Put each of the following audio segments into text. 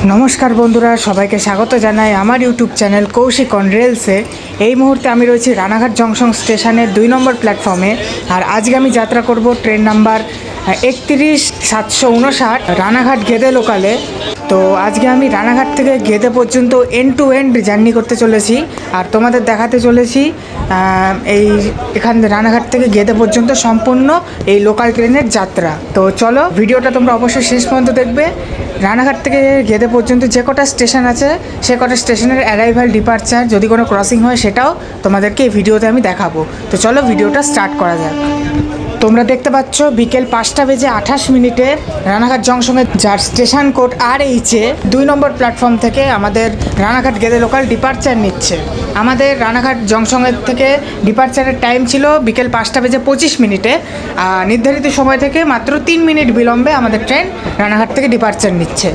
নমস্কার বন্ধুরা, সবাইকে স্বাগত জানাই আমার ইউটিউব চ্যানেল কৌশিক অন রেলসে। এই মুহূর্তে আমি রয়েছি রানাঘাট জংশন স্টেশনের 2 নম্বর প্ল্যাটফর্মে। আর আজকে আমি যাত্রা করব ট্রেন নাম্বার 31-759 রানাঘাট গেদে লোকালে। তো আজকে আমি রানাঘাট থেকে গেদে পর্যন্ত এন্ড টু এন্ড জার্নি করতে চলেছি আর তোমাদের দেখাতে চলেছি এই এখান রানাঘাট থেকে গেদে পর্যন্ত সম্পূর্ণ এই লোকাল ট্রেনের যাত্রা। তো চলো ভিডিওটা তোমরা অবশ্যই শেষ পর্যন্ত দেখবে। রানাঘাট থেকে গেদে পর্যন্ত যে কটা স্টেশন আছে সে কটা স্টেশনের অ্যারাইভাল ডিপার্চার যদি কোনো ক্রসিং হয় সেটাও তোমাদেরকে এই ভিডিওতে আমি দেখাবো। তো চলো ভিডিওটা স্টার্ট করা যাক। তোমরা দেখতে পাচ্ছ বিকেল 5:28 রানাঘাট জংশনে, যার স্টেশন কোড RH-এ 2 নম্বর প্ল্যাটফর্ম থেকে আমাদের রানাঘাট গেদে লোকাল ডিপার্চার নিচ্ছে। আমাদের রানাঘাট জংশনের থেকে ডিপার্চারের টাইম ছিল বিকেল 5:25। নির্ধারিত সময় থেকে মাত্র 3 মিনিট বিলম্বে আমাদের ট্রেন রানাঘাট থেকে ডিপার্চার নিচ্ছে।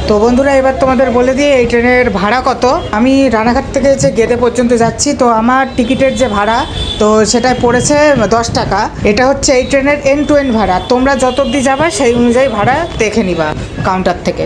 তো বন্ধুরা, এবার তোমাদের বলে দিয়ে এই ট্রেনের ভাড়া কত। আমি রানাঘাট থেকে যে গেদে পর্যন্ত যাচ্ছি, তো আমার টিকিটের যে ভাড়া তো সেটাই পড়েছে 10 টাকা। এটা হচ্ছে এই ট্রেনের এন্ড টু এন্ড ভাড়া। তোমরা যত অবধি যাবা সেই অনুযায়ী ভাড়া দেখে নিবা কাউন্টার থেকে।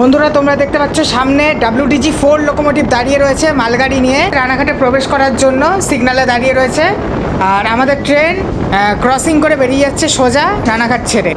বন্ধুরা, তোমরা দেখতে পাচ্ছ সামনে WDG-4 লোকোমোটিভ দাঁড়িয়ে রয়েছে মালগাড়ি নিয়ে রানাঘাটে প্রবেশ করার জন্য সিগনালে দাঁড়িয়ে রয়েছে। আর আমাদের ট্রেন ক্রসিং করে বেরিয়ে যাচ্ছে সোজা রানাঘাট ছেড়ে।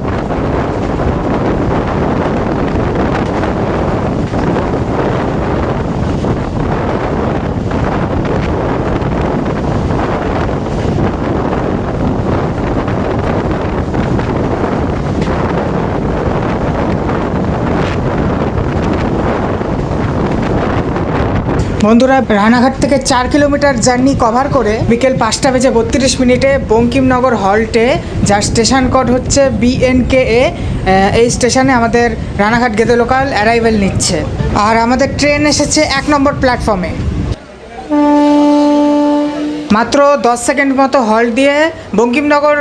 বন্ধুরা, রানাঘাট থেকে 4 কিলোমিটার জার্নি কভার করে বিকেল 5:32 বঙ্কিমনগর হল্টে, যার স্টেশন কোড হচ্ছে BNKA, এই স্টেশনে আমাদের রানাঘাট গেদে লোকাল অ্যারাইভেল নিচ্ছে। আর আমাদের ট্রেন এসেছে 1 নম্বর প্ল্যাটফর্মে। মাত্র 10 সেকেন্ড মতো হল্ট দিয়ে বঙ্কিমনগর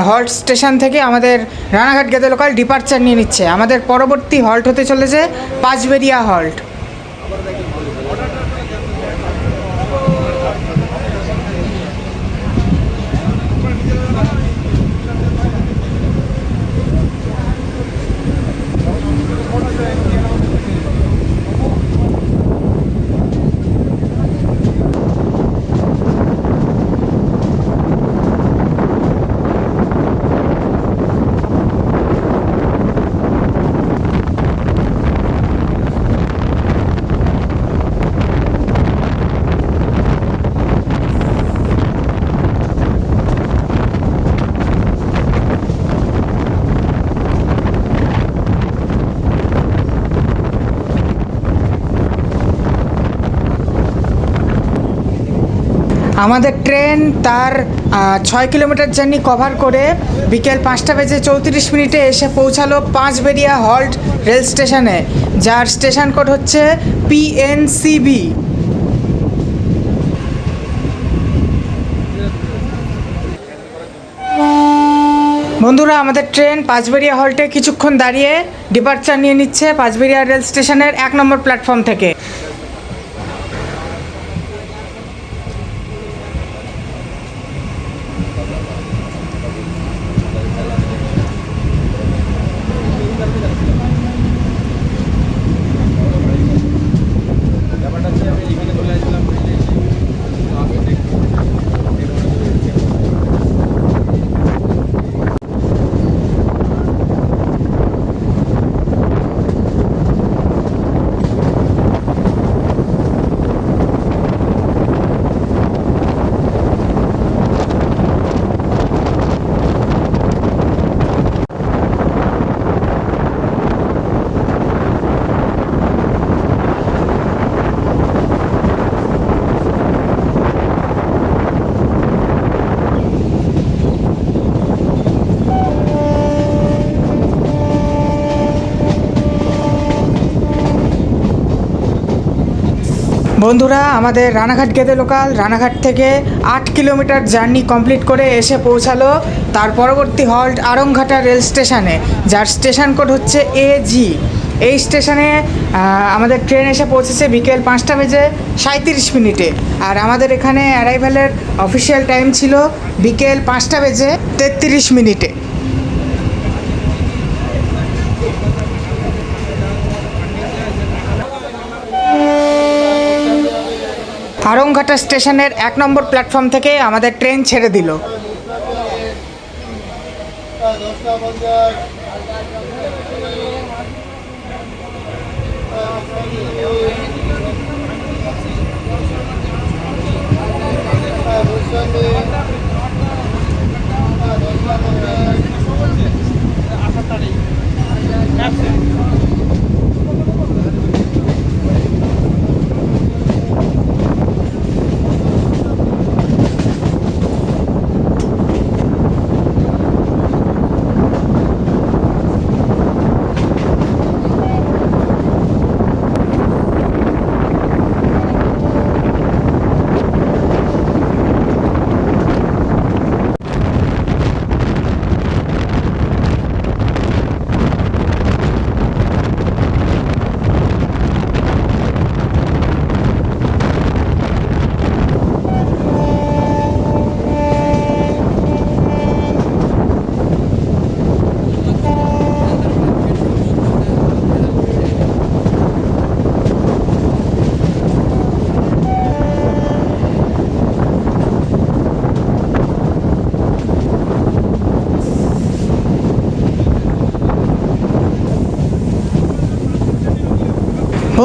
হল্ট স্টেশন থেকে আমাদের রানাঘাট গেদে লোকাল ডিপার্চার নিয়ে নিচ্ছে। আমাদের পরবর্তী হল্ট হতে চলেছে পাঁচবেরিয়া হল্ট। আমাদের ট্রেন তার 6 কিলোমিটার জার্নি কভার করে বিকেল 5:34 এসে পৌঁছালো পাঁচবেরিয়া হল্ট রেল স্টেশনে, যার স্টেশন কোড হচ্ছে PNCB। বন্ধুরা, আমাদের ট্রেন পাঁচবেরিয়া হল্টে কিছুক্ষণ দাঁড়িয়ে ডিপার্চার নিয়ে নিচ্ছে পাঁচবেরিয়া রেল স্টেশনের 1 নম্বর প্ল্যাটফর্ম থেকে। বন্ধুরা, আমাদের রানাঘাট গেদে লোকাল রানাঘাট থেকে 8 কিলোমিটার জার্নি কমপ্লিট করে এসে পৌঁছালো তার পরবর্তী হল্ট আরংঘাটা রেল স্টেশনে, যার স্টেশন কোড হচ্ছে AG। এই স্টেশনে আমাদের ট্রেন এসে পৌঁছেছে বিকেল 5টা বেজে 37 মিনিটে, আর আমাদের এখানে অ্যারাইভ্যালের অফিসিয়াল টাইম ছিল বিকেল 5টা বেজে 33 মিনিটে। আরংঘাটা স্টেশনের 1 নম্বর প্ল্যাটফর্ম থেকে আমাদের ট্রেন ছেড়ে দিল।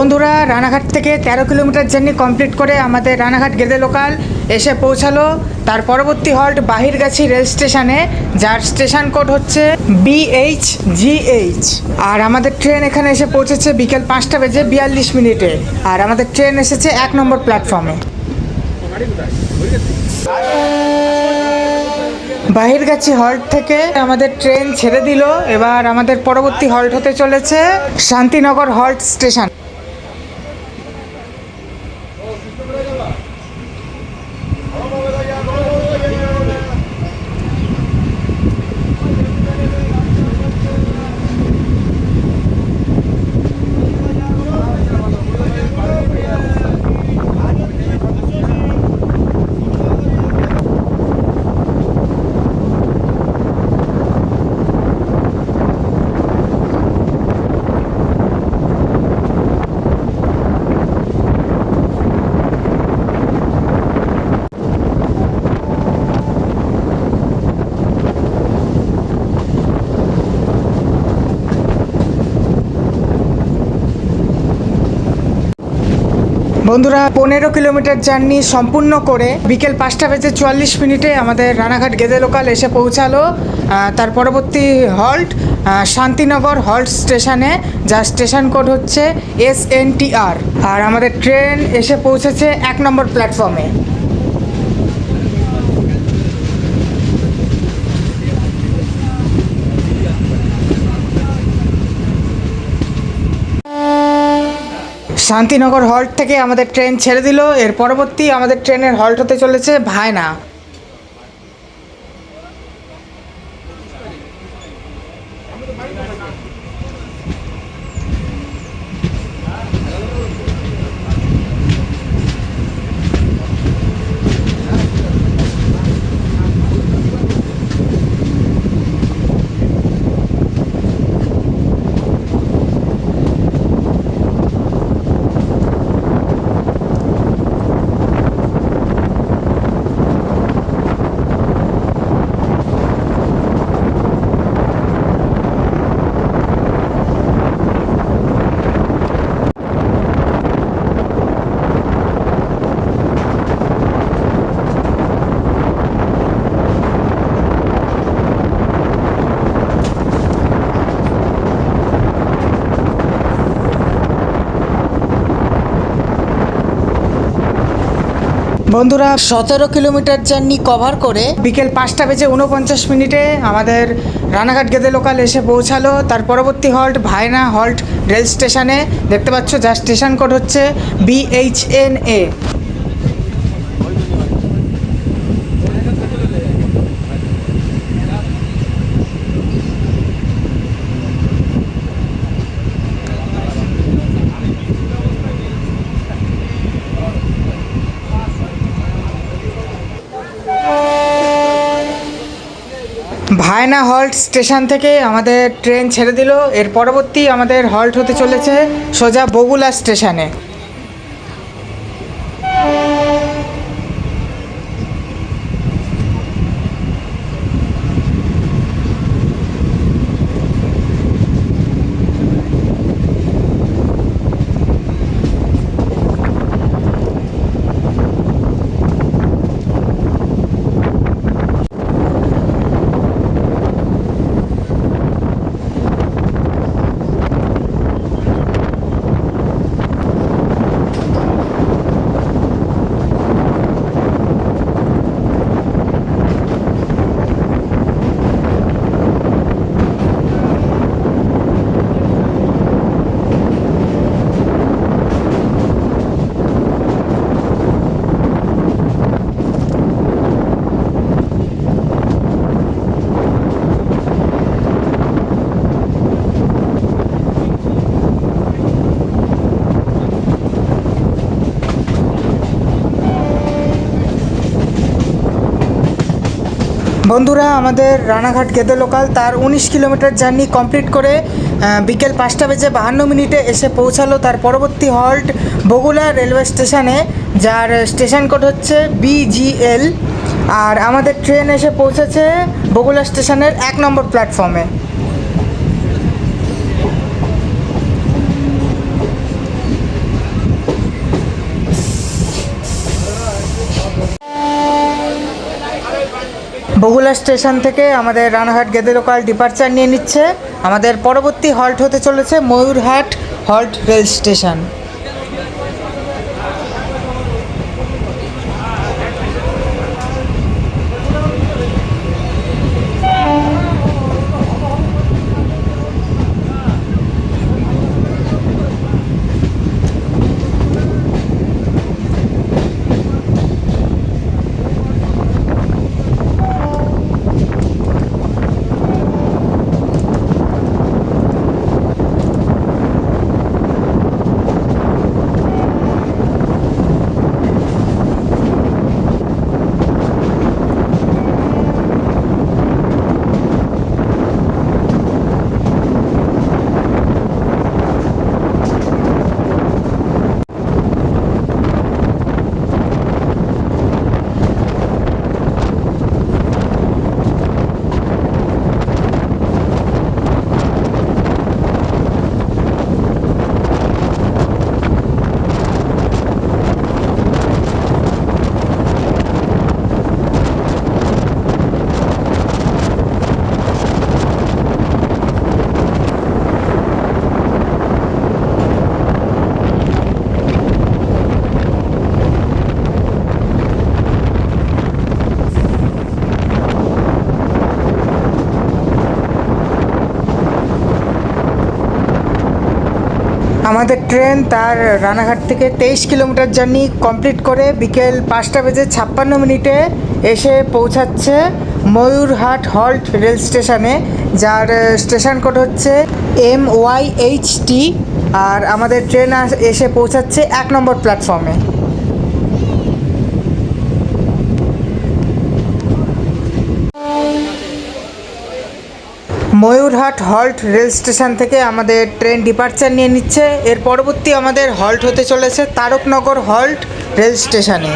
বন্ধুরা, রানাঘাট থেকে 13 কিলোমিটার জার্নি কমপ্লিট করে আমাদের রানাঘাট গেদে লোকাল এসে পৌঁছালো তার পরবর্তী হল্ট বাহিরগাছি রেল স্টেশনে, যার স্টেশন কোড হচ্ছে BHGH। আর আমাদের ট্রেন এখানে এসে পৌঁছেছে বিকেল 5টা বেজে 42 মিনিটে, আর আমাদের ট্রেন এসেছে 1 নম্বর প্ল্যাটফর্মে। বাহিরগাছি হল্ট থেকে আমাদের ট্রেন ছেড়ে দিল। এবার আমাদের পরবর্তী হল্ট হতে চলেছে শান্তিনগর হল্ট স্টেশন। বন্ধুরা, 15 কিলোমিটার জার্নি সম্পূর্ণ করে বিকেল 5টা বেজে 44 মিনিটে আমাদের রানাঘাট গেদে লোকাল এসে পৌঁছালো তার পরবর্তী হল্ট শান্তিনগর হল্ট স্টেশনে, যার স্টেশন কোড হচ্ছে SNTR। আর আমাদের ট্রেন এসে পৌঁছেছে 1 নম্বর প্ল্যাটফর্মে। শান্তিনগর হল্ট থেকে আমাদের ট্রেন ছেড়ে দিল। এর পরবর্তী আমাদের ট্রেনের হল্ট হতে চলেছে ভায়না। বন্ধুরা 17 কিলোমিটার জার্নি কভার করে বিকেল 5:49 আমাদের রানাঘাট গেদে লোকাল এসে পৌঁছালো। তার পরবর্তী হল্ট ভায়না হল্ট রেল স্টেশনে, দেখতে পাচ্ছ যার স্টেশন কোড হচ্ছে BHNA। ভায়না হল্ট স্টেশন থেকে আমাদের ট্রেন ছেড়ে দিল। এর পরবর্তী আমাদের হল্ট হতে চলেছে সোজা বগুলা স্টেশনে। বন্ধুরা আমাদের রানাঘাট গেদে লোকাল তার 19 কিলোমিটার জার্নি কমপ্লিট করে বিকেল 5:52 এসে পৌঁছালো তার পরবর্তী হল্ট বগুলা রেলওয়ে স্টেশনে, যার স্টেশন কোড হচ্ছে BGL। আর আমাদের ট্রেন এসে পৌঁছেছে বগুলা স্টেশনের 1 নম্বর প্ল্যাটফর্মে। বগুলা স্টেশন থেকে আমাদের রানাঘাট গেদে লোকাল ডিপার্চার নিয়ে নিচ্ছে। আমাদের পরবর্তী হল্ট হতে চলেছে ময়ূরহাট হল্ট রেল স্টেশন। আমাদের ট্রেন তার রানাঘাট থেকে 23 কিলোমিটার জার্নি কমপ্লিট করে বিকেল 5:56 এসে পৌঁছাচ্ছে ময়ূরহাট হল্ট রেল স্টেশনে, যার স্টেশন কোড হচ্ছে MYHT। আর আমাদের ট্রেন এসে পৌঁছাচ্ছে 1 নম্বর প্ল্যাটফর্মে। ময়ূরহাট হল্ট রেল স্টেশন থেকে আমাদের ট্রেন ডিপার্চার নিয়ে নিচ্ছে। এর পরবর্তী আমাদের হল্ট হতে চলেছে তারকনগর হল্ট রেল স্টেশনে।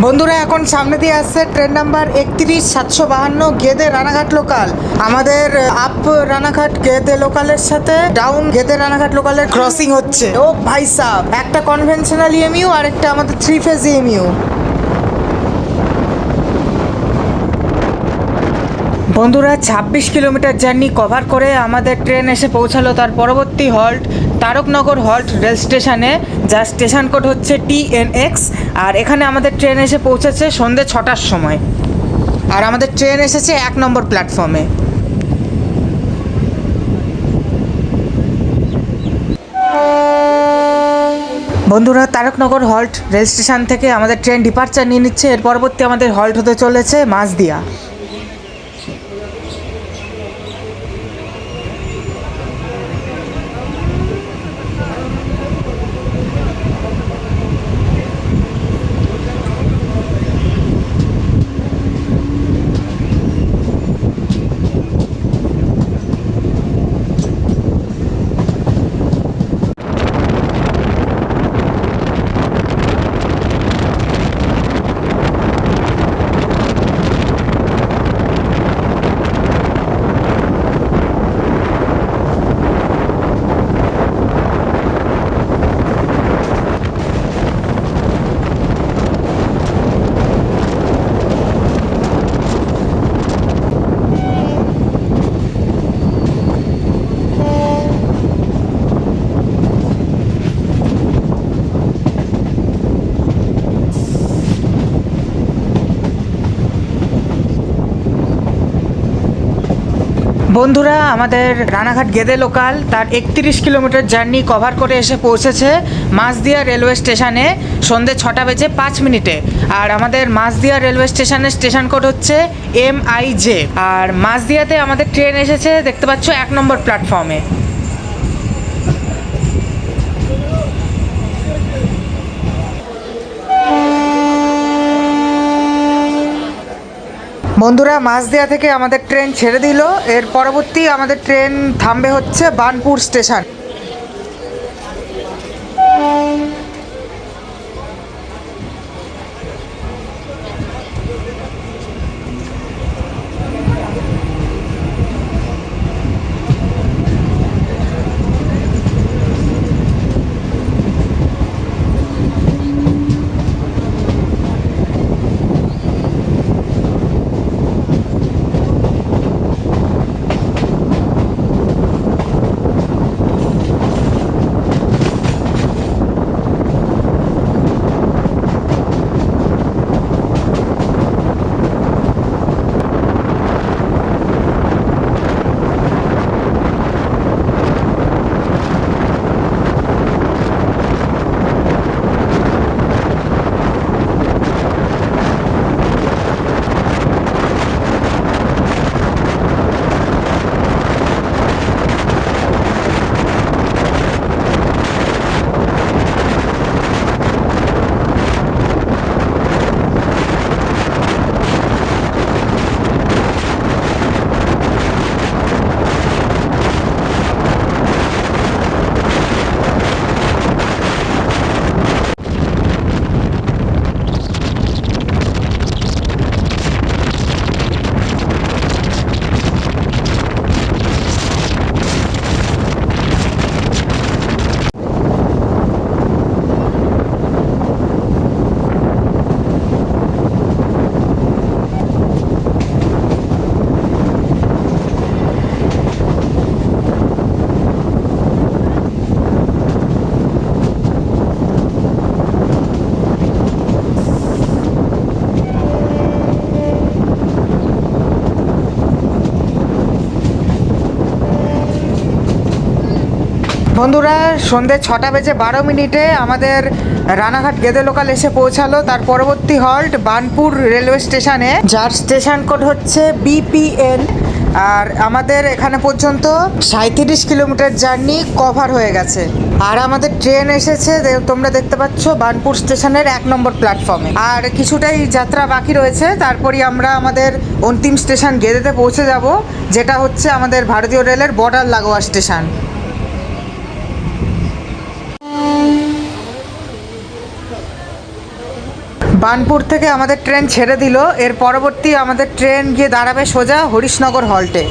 বন্ধুরা, এখন সামনে দিয়ে আসছে train number 31-752 Gede Ranaghat local. আমাদের আপ রানাঘাট গেদে লোকালের সাথে ডাউন গেদে রানাঘাট লোকালের ক্রসিং হচ্ছে। ও ভাই সাহ, একটা কনভেনশনাল ইএমইউ আর একটা আমাদের 3 ফেজ ইএমইউ। বন্ধুরা, 26 কিলোমিটার জার্নি কভার করে আমাদের ট্রেন এসে পৌঁছালো তার পরবর্তী হল্ট তারকনগর হল্ট রেল স্টেশনে, যার স্টেশন কোড হচ্ছে TNX। আর এখানে আমাদের ট্রেন এসে পৌঁছেছে সন্ধ্যে 6টার সময়। আর আমাদের ট্রেন এসেছে 1 নম্বর প্ল্যাটফর্মে। বন্ধুরা, তারকনগর হল্ট রেল স্টেশন থেকে আমাদের ট্রেন ডিপার্চার নিয়ে নিচ্ছে। এর পরবর্তী আমাদের হল্ট হতে চলেছে মাঝদিয়া। বন্ধুরা, আমাদের রানাঘাট গেদে লোকাল তার 31 কিলোমিটার জার্নি কভার করে এসে পৌঁছেছে মাঝদিয়া রেলওয়ে স্টেশনে সন্ধ্যে 6:05। আর আমাদের মাঝদিয়া রেলওয়ে স্টেশনের স্টেশন কোড হচ্ছে MIJ। আর মাঝদিয়াতে আমাদের ট্রেন এসেছে, দেখতে পাচ্ছ, 1 নম্বর প্ল্যাটফর্মে। বন্ধুরা, মাঝদিয়া থেকে আমাদের ট্রেন ছেড়ে দিল। এর পরবর্তী আমাদের ট্রেন থামবে হচ্ছে বার্নপুর স্টেশন। বন্ধুরা, সন্ধ্যে 6:12 আমাদের রানাঘাট গেদে লোকাল এসে পৌঁছালো তার পরবর্তী হল্ট বার্নপুর রেলওয়ে স্টেশনে, যার স্টেশন কোড হচ্ছে BPN। আর আমাদের এখানে পর্যন্ত 37 কিলোমিটার জার্নি কভার হয়ে গেছে। আর আমাদের ট্রেন এসেছে, তোমরা দেখতে পাচ্ছ, বার্নপুর স্টেশনের 1 নম্বর প্ল্যাটফর্মে। আর কিছুটাই যাত্রা বাকি রয়েছে, তারপরই আমরা আমাদের অন্তিম স্টেশন গেদেতে পৌঁছে যাব, যেটা হচ্ছে আমাদের ভারতীয় রেলের বর্ডার লাগোয়া স্টেশন। বার্নপুর থেকে আমাদের ট্রেন ছেড়ে দিল। এর পরবর্তী আমাদের ট্রেন গিয়ে দাঁড়াবে সোজা হরিশনগর হল্টে।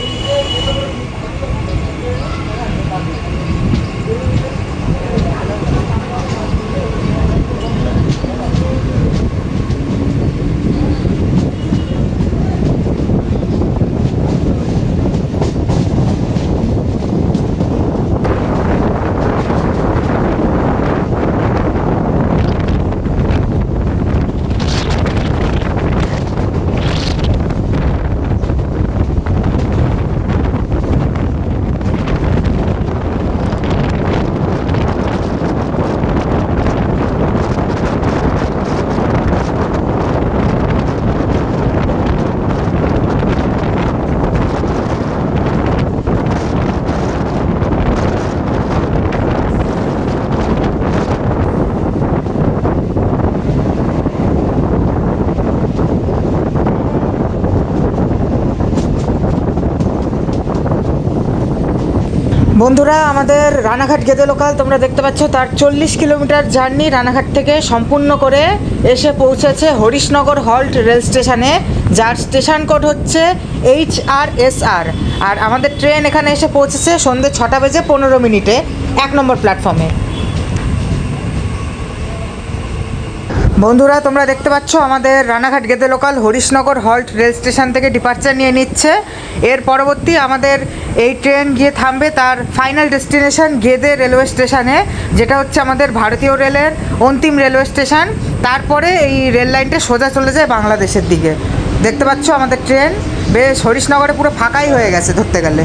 বন্ধুরা, আমাদের রানাঘাট গেদে লোকাল তোমরা দেখতে পাচ্ছ, তার 40 কিলোমিটার জার্নি রানাঘাট থেকে সম্পূর্ণ করে এসে পৌঁছেছে হরিশনগর হল্ট রেল স্টেশনে, যার স্টেশন কোড হচ্ছে HRSR। আর আমাদের ট্রেন এখানে এসে পৌঁছেছে সন্ধ্যে 6:15 1 নম্বর প্ল্যাটফর্মে। বন্ধুরা, তোমরা দেখতে পাচ্ছ আমাদের Ranaghat Gede local Harishnagar halt rail station থেকে ডিপার্চার নিয়ে নিচ্ছে। এর পরবর্তী আমাদের এই ট্রেন গিয়ে থামবে তার ফাইনাল ডেস্টিনেশন গেদে রেলওয়ে স্টেশনে, যেটা হচ্ছে আমাদের ভারতীয় রেলের অন্তিম রেলওয়ে স্টেশন। তারপরে এই রেল লাইনটা সোজা চলে যায় বাংলাদেশের দিকে। দেখতে পাচ্ছ আমাদের ট্রেন বেশ হরিশনগরে পুরো ফাঁকাই হয়ে গেছে ধরতে গেলে।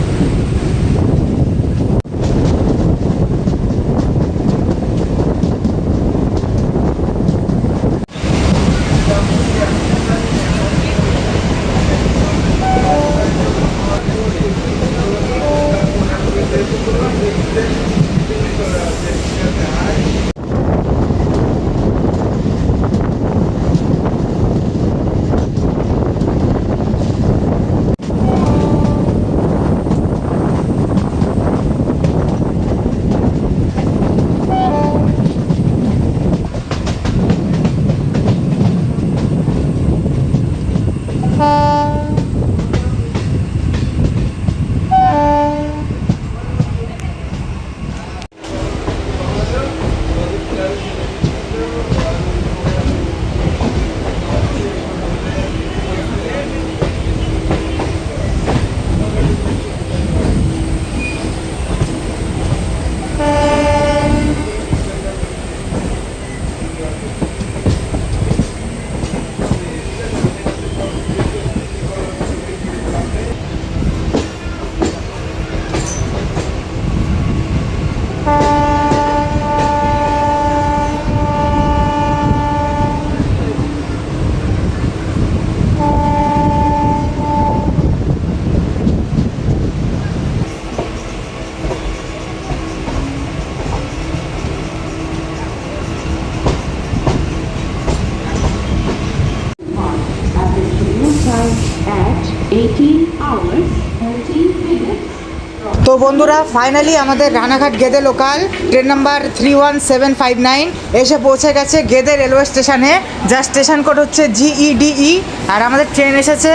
তো বন্ধুরা, ফাইনালি আমাদের Ranaghat Gede local train number 31759 এসে পৌঁছে গেছে গেদে রেলওয়ে স্টেশনে, যার স্টেশন কোড হচ্ছে GEDE। আর আমাদের ট্রেন এসেছে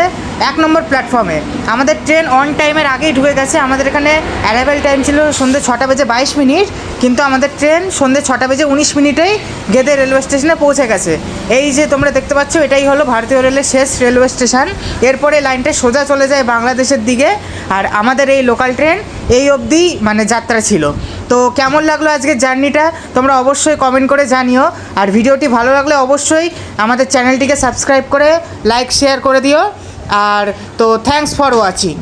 1 নম্বর প্ল্যাটফর্মে। আমাদের ট্রেন অন টাইমের আগেই ঢুকে গেছে। আমাদের এখানে অ্যারাইভেল টাইম ছিল সন্ধ্যে 6:22, কিন্তু আমাদের ট্রেন সন্ধ্যে 6:19 গেদে রেলওয়ে স্টেশনে পৌঁছে গেছে। এই যে তোমরা দেখতে পাচ্ছ, এটাই হলো ভারতীয় রেলের শেষ রেলওয়ে স্টেশন। এরপরে লাইনটা সোজা চলে যায় বাংলাদেশের দিকে। আর আমাদের এই লোকাল ট্রেন এই অবধি মানে যাত্রা ছিল। তো কেমন লাগলো আজকের জার্নিটা তোমরা অবশ্যই কমেন্ট করে জানিও। আর ভিডিওটি ভালো লাগলে অবশ্যই আমাদের চ্যানেলটিকে সাবস্ক্রাইব করে লাইক শেয়ার করে দিও। আর তো থ্যাঙ্কস ফর ওয়াচিং।